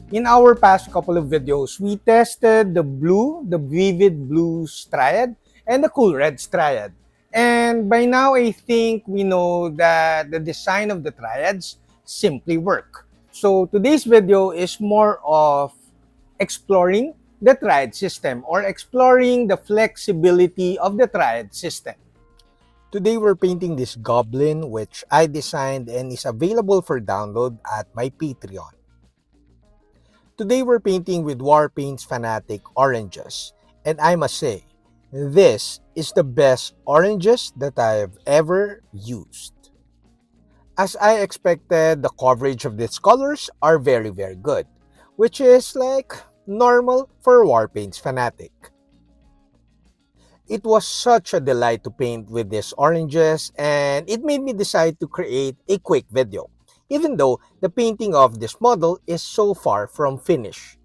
In our past couple of videos, we tested the vivid blue triad and the cool red triad. And by now, I think we know that the design of the triads simply work. So today's video is more of exploring the triad system or exploring the flexibility of the triad system. Today we're painting this goblin which I designed and is available for download at my Patreon. Today we're painting with Warpaints Fanatic oranges, and I must say, this is the best oranges that I've ever used. As I expected, the coverage of these colors are very good, which is like normal for Warpaints Fanatic. It was such a delight to paint with these oranges, and it made me decide to create a quick video, even though the painting of this model is so far from finished.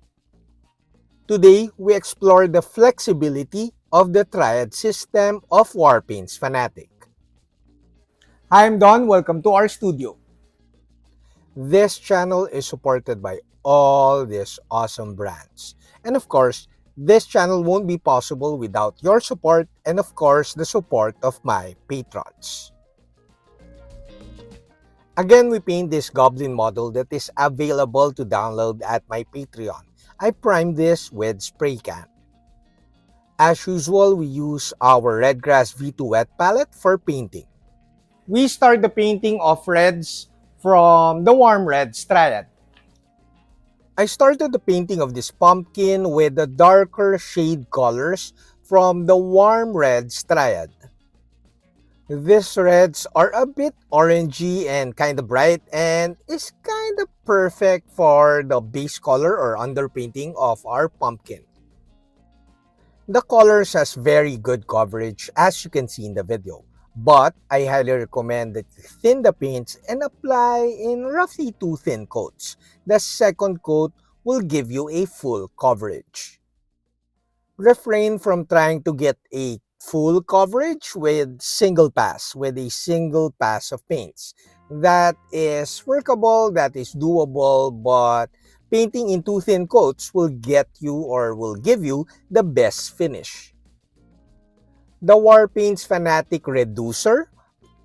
Today, we explore the flexibility of the triad system of Warpaints Fanatic. Hi, I'm Don. Welcome to our studio. This channel is supported by all these awesome brands. And of course, this channel won't be possible without your support and of course the support of my patrons. Again, we paint this goblin model that is available to download at my Patreon. I primed this with spray can. As usual, we use our Redgrass V2 wet palette for painting. We start the painting of reds from the warm reds triad. I started the painting of this pumpkin with the darker shade colors from the warm reds triad. These reds are a bit orangey and kind of bright and is kind of perfect for the base color or underpainting of our pumpkin. The colors has very good coverage as you can see in the video, but I highly recommend that you thin the paints and apply in roughly 2 thin coats. The second coat will give you a full coverage. Refrain from trying to get a full coverage with a single pass of paints. That is workable, that is doable, but painting in 2 thin coats will get you or will give you the best finish. The Warpaints Fanatic Reducer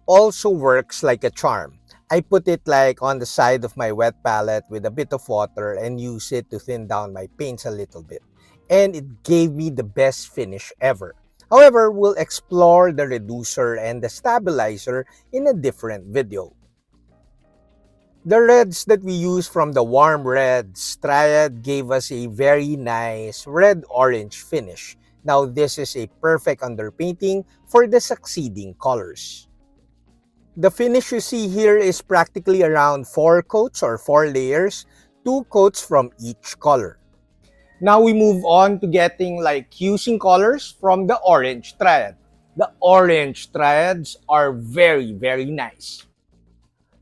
also works like a charm. I put it like on the side of my wet palette with a bit of water and use it to thin down my paints a little bit. And it gave me the best finish ever. However, we'll explore the reducer and the stabilizer in a different video. The reds that we use from the warm reds triad gave us a very nice red-orange finish. Now this is a perfect underpainting for the succeeding colors. The finish you see here is practically around 4 coats or 4 layers, 2 coats from each color. Now we move on to getting like using colors from the orange triad. The orange triads are very nice.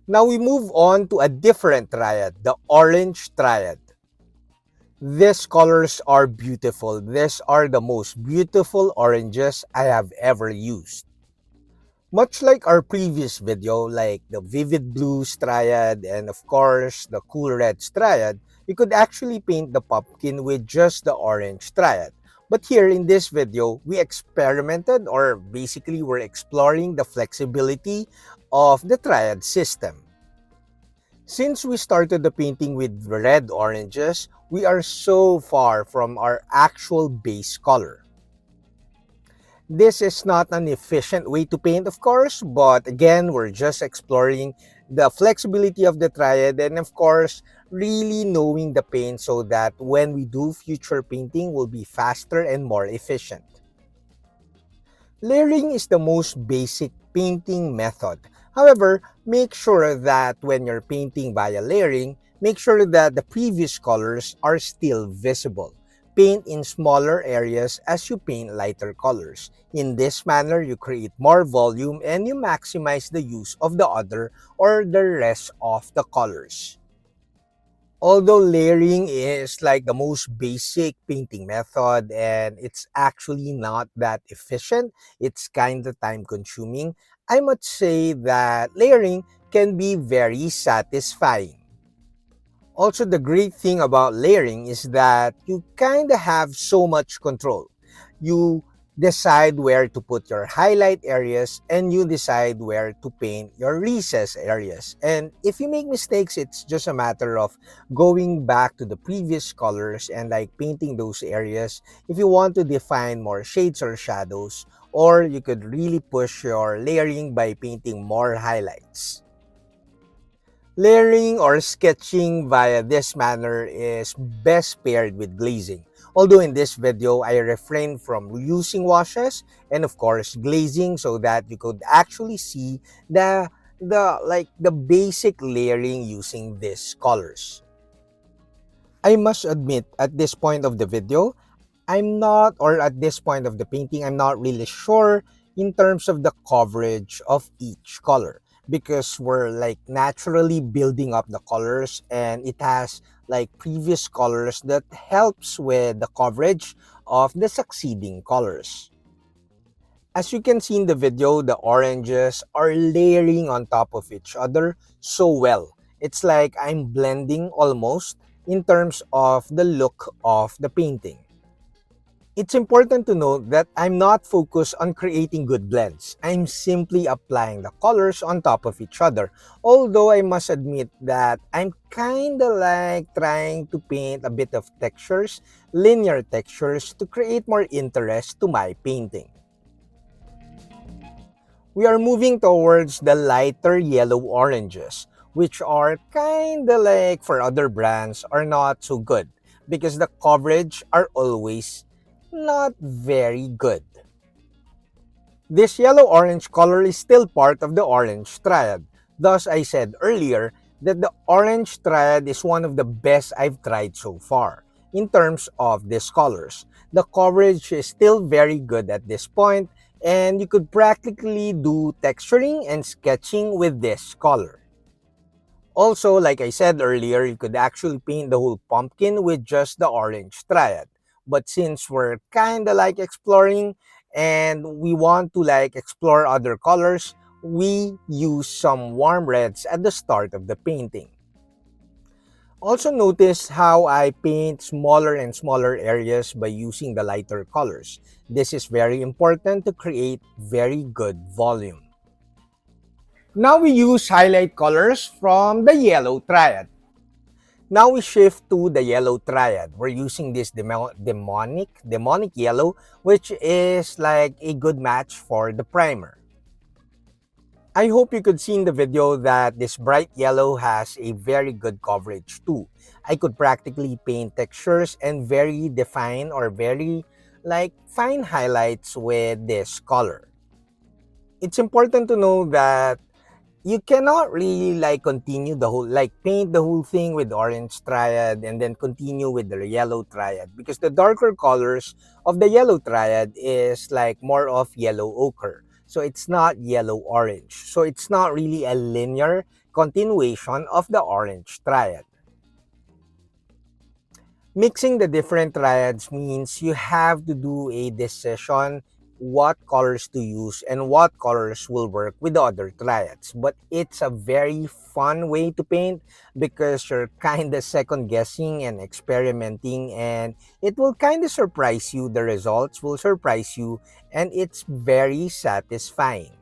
Now we move on to a different triad, the orange triad. These colors are beautiful. These are the most beautiful oranges I have ever used. Much like our previous video, like the vivid blues triad and of course the cool reds triad, you could actually paint the pumpkin with just the orange triad. But here in this video, we experimented or basically we're exploring the flexibility of the triad system. Since we started the painting with red oranges, we are so far from our actual base color. This is not an efficient way to paint, of course, but again, we're just exploring the flexibility of the triad and of course, really knowing the paint so that when we do future painting, will be faster and more efficient. Layering is the most basic painting method. However, make sure that when you're painting via layering, make sure that the previous colors are still visible. Paint in smaller areas as you paint lighter colors. In this manner, you create more volume and you maximize the use of the other or the rest of the colors. Although layering is like the most basic painting method and it's actually not that efficient, it's kind of time consuming, I must say that layering can be very satisfying. Also, the great thing about layering is that you kind of have so much control. You decide where to put your highlight areas and you decide where to paint your recess areas. And if you make mistakes, it's just a matter of going back to the previous colors and like painting those areas if you want to define more shades or shadows, or you could really push your layering by painting more highlights. Layering or sketching via this manner is best paired with glazing. Although in this video, I refrain from using washes and of course glazing so that you could actually see the basic layering using these colors. I must admit at this point of the video, I'm not, or at this point of the painting, I'm not really sure in terms of the coverage of each color because we're like naturally building up the colors and it has like previous colors that helps with the coverage of the succeeding colors. As you can see in the video, the oranges are layering on top of each other so well. It's like I'm blending almost in terms of the look of the painting. It's important to note that I'm not focused on creating good blends. I'm simply applying the colors on top of each other. Although I must admit that I'm kinda like trying to paint a bit of textures, linear textures, to create more interest to my painting. We are moving towards the lighter yellow oranges, which are kinda like for other brands are not so good because the coverage are always not very good. This yellow-orange color is still part of the orange triad. Thus, I said earlier that the orange triad is one of the best I've tried so far. In terms of these colors, the coverage is still very good at this point, and you could practically do texturing and sketching with this color. Also, like I said earlier, you could actually paint the whole pumpkin with just the orange triad. But since we're kinda like exploring and we want to like explore other colors, we use some warm reds at the start of the painting. Also notice how I paint smaller and smaller areas by using the lighter colors. This is very important to create very good volume. Now we use highlight colors from the yellow triad. Now we shift to the yellow triad. We're using this demonic yellow, which is like a good match for the primer. I hope you could see in the video that this bright yellow has a very good coverage too. I could practically paint textures and very define or very like fine highlights with this color. It's important to know that you cannot really like continue the whole like paint the whole thing with orange triad and then continue with the yellow triad because the darker colors of the yellow triad is like more of yellow ochre, so it's not yellow orange, so it's not really a linear continuation of the orange triad. Mixing the different triads means you have to do a decision what colors to use and what colors will work with the other triads. But it's a very fun way to paint because you're kind of second guessing and experimenting, and it will kind of surprise you. The results will surprise you, and it's very satisfying.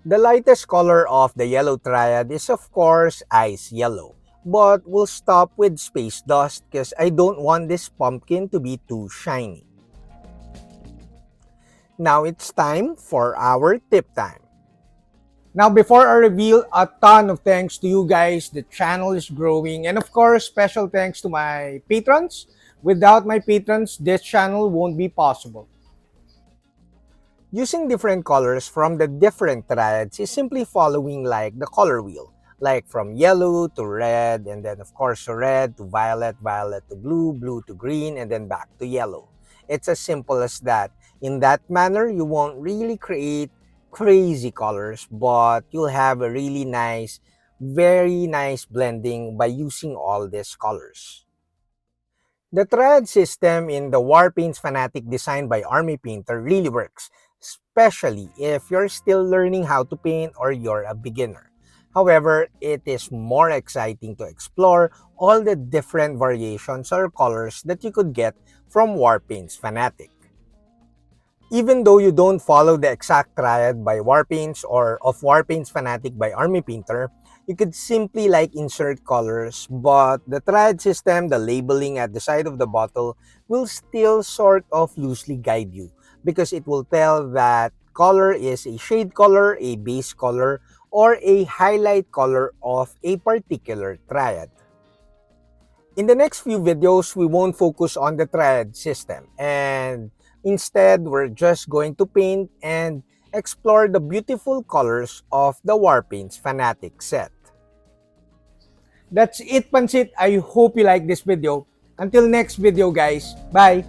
The lightest color of the yellow triad is of course ice yellow. But we'll stop with space dust because I don't want this pumpkin to be too shiny. Now it's time for our tip time. Now before I reveal, a ton of thanks to you guys. The channel is growing, and of course special thanks to my patrons. Without my patrons, this channel won't be possible. Using different colors from the different triads is simply following like the color wheel. Like from yellow to red, and then of course red to violet, violet to blue, blue to green, and then back to yellow. It's as simple as that. In that manner, you won't really create crazy colors, but you'll have a really nice, very nice blending by using all these colors. The triad system in the Warpaints Fanatic designed by Army Painter really works, especially if you're still learning how to paint or you're a beginner. However, it is more exciting to explore all the different variations or colors that you could get from Warpaints Fanatic. Even though you don't follow the exact triad by Warpaints or of Warpaints Fanatic by Army Painter, you could simply like insert colors, but the triad system, the labeling at the side of the bottle, will still sort of loosely guide you because it will tell that color is a shade color, a base color, or a highlight color of a particular triad. In the next few videos, we won't focus on the triad system, and instead, we're just going to paint and explore the beautiful colors of the Warpaints Fanatic set. That's it, Pansit. I hope you like this video. Until next video, guys. Bye!